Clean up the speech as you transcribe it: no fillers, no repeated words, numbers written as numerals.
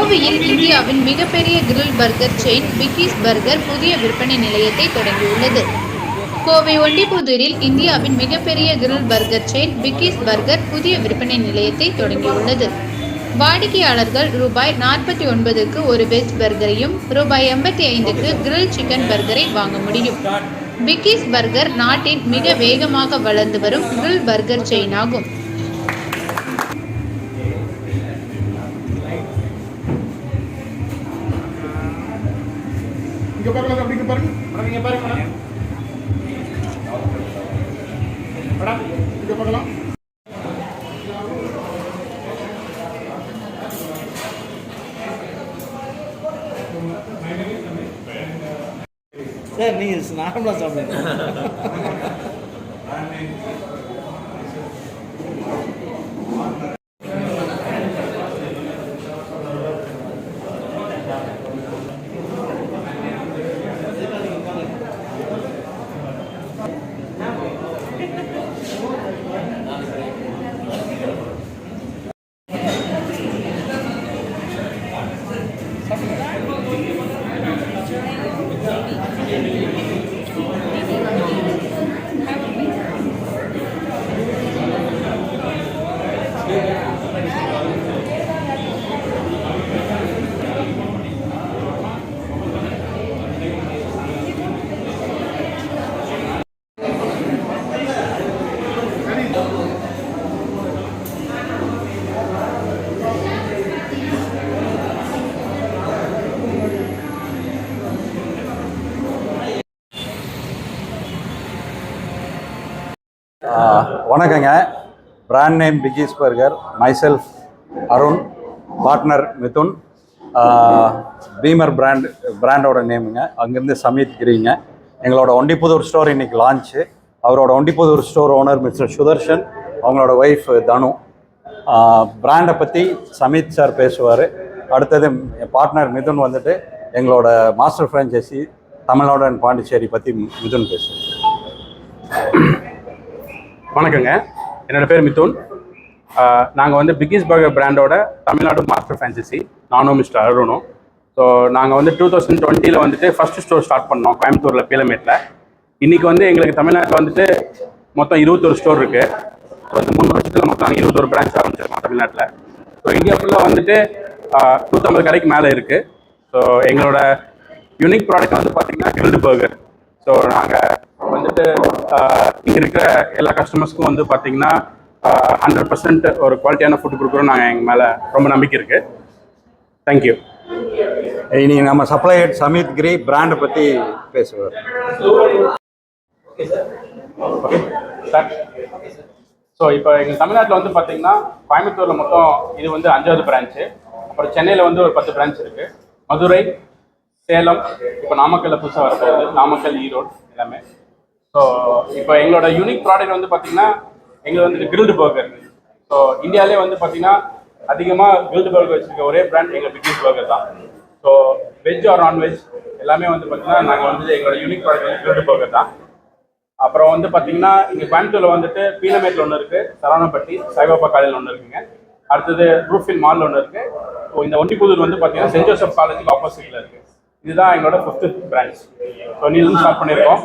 கோவையில் இந்தியாவின் மிகப்பெரிய grill burger chain Bikis burger புதிய விற்பனை நிலையத்தை தொடங்கியுள்ளது. கோவை ஒண்டிப்புதூரில் இந்தியாவின் மிகப்பெரிய grill burger chain Bikis burger புதிய விற்பனை நிலையத்தை தொடங்கியுள்ளது. வாடிக்கையாளர்கள் ரூபாய் 49க்கு ஒரு வெஜ் பர்கரையும் ரூபாய் 85க்கு கிரில் சிக்கன் பர்கரை வாங்க முடியும். பிக்கிஸ் பர்கர் நாட்டின் மிக வேகமாக வளர்ந்து வரும் கிரில் பர்கர் செயின் ஆகும். இங்க பாருங்க, அப்படிங்க பாருங்க மேடம், இங்க பாருங்க மேடம், மேடம் இங்க பார்க்கலாம். சார் நீங்க நார்மலா சாப்பிடுங்க. வணக்கங்க. Brand name Biggies burger, myself Arun, partner Mithun, பீமர் பிராண்டோட நேமுங்க. அங்கேருந்து சமீத் கிரிங்க. எங்களோட ஒண்டிப்புதூர் ஸ்டோர் இன்றைக்கி லான்ச்சு. அவரோட Ondipudur store owner mister Sudarshan, அவங்களோட ஒய்ஃப் தனு. பிராண்டை பற்றி சமீத் சார் பேசுவார். அடுத்தது என் பார்ட்னர் மிதுன் வந்துட்டு எங்களோட master franchisee Tamil Nadu and Pondicherry பற்றி மிதுன் பேசுவார். வணக்கங்க, என்னோடய பேர் மிதுன். நாங்கள் வந்து பிக்கிஸ் பர்கர் பிராண்டோட தமிழ்நாடு மாஸ்டர் ஃப்ரான்ச்சைசி, நானும் மிஸ்டர் அருணும். ஸோ நாங்கள் வந்து 2020 வந்துட்டு ஃபஸ்ட்டு ஸ்டோர் ஸ்டார்ட் பண்ணோம் கோயம்புத்தூரில் பீலமேட்டில். இன்றைக்கி வந்து எங்களுக்கு தமிழ்நாட்டில் வந்துட்டு மொத்தம் 21 ஸ்டோர் இருக்குது. ஸோ இந்த 3 வருஷத்தில் மொத்தம் நாங்கள் 21 பிரான்ச் ஆரம்பிச்சிருக்கோம் தமிழ்நாட்டில். ஸோ இந்தியா ஃபுல்லாக வந்துட்டு 150 கடைக்கு மேலே இருக்குது. ஸோ எங்களோட யூனிக் ப்ராடக்ட் வந்து பார்த்திங்கன்னா கிரில்டு பர்கர். ஸோ நாங்கள் வந்துட்டு இங்கே இருக்கிற எல்லா கஸ்டமர்ஸ்க்கும் வந்து பார்த்தீங்கன்னா 100% ஒரு குவாலிட்டியான ஃபுட் கொடுக்குறோம். நாங்கள் எங்கள் மேலே ரொம்ப நம்பிக்கை இருக்குது. தேங்க்யூ. இனி நம்ம சப்ளையர் சமீத் கிரி பிராண்டை பற்றி பேசுவார். Okay sir. ஸோ இப்போ எங்கள் தமிழ்நாட்டில் வந்து பார்த்தீங்கன்னா கோயம்புத்தூரில் மொத்தம் இது வந்து 5வது பிரான்ச்சு. அப்புறம் சென்னையில் வந்து ஒரு 10 பிரான்ச் இருக்குது. மதுரை, சேலம், இப்போ நாமக்கல்லில் புதுசாக வரப்போகுது, நாமக்கல், ஈரோடு எல்லாமே. ஸோ இப்போ எங்களோட யூனிக் ப்ராடக்ட் வந்து பார்த்தீங்கன்னா எங்களுக்கு வந்துட்டு கிரில்டு பர்கர். ஸோ இந்தியாவிலே வந்து பார்த்தீங்கன்னா அதிகமாக கிரில்டு பர்கர் வச்சுருக்க ஒரே பிராண்ட் எங்கள் பிக்கிஸ் பர்கர் தான். ஸோ வெஜ் ஆர் நான்வெஜ் எல்லாமே வந்து பார்த்தீங்கன்னா நாங்கள் வந்து எங்களோட யூனிக் ப்ராடக்ட் வந்து கிரில்டு பர்கர் தான். அப்புறம் வந்து பார்த்தீங்கன்னா இங்கே கோயம்புத்தூரில் வந்துட்டு பீலமேட்டில் ஒன்று இருக்குது, சரவணப்பட்டி சாய்பாபா காலேஜில் ஒன்று இருக்குங்க. அடுத்தது ரூஃபில் மாலில் ஒன்று இருக்குது. ஸோ இந்த ஒண்டிப்புதூர் வந்து பார்த்தீங்கன்னா சென்ட் ஜோசப் காலேஜுக்கு ஆப்போசிட்டில் இருக்குது. இதுதான் எங்களோட 5th பிரான்ச். ஸோ நீ ஸ்டார்ட் பண்ணியிருக்கோம்.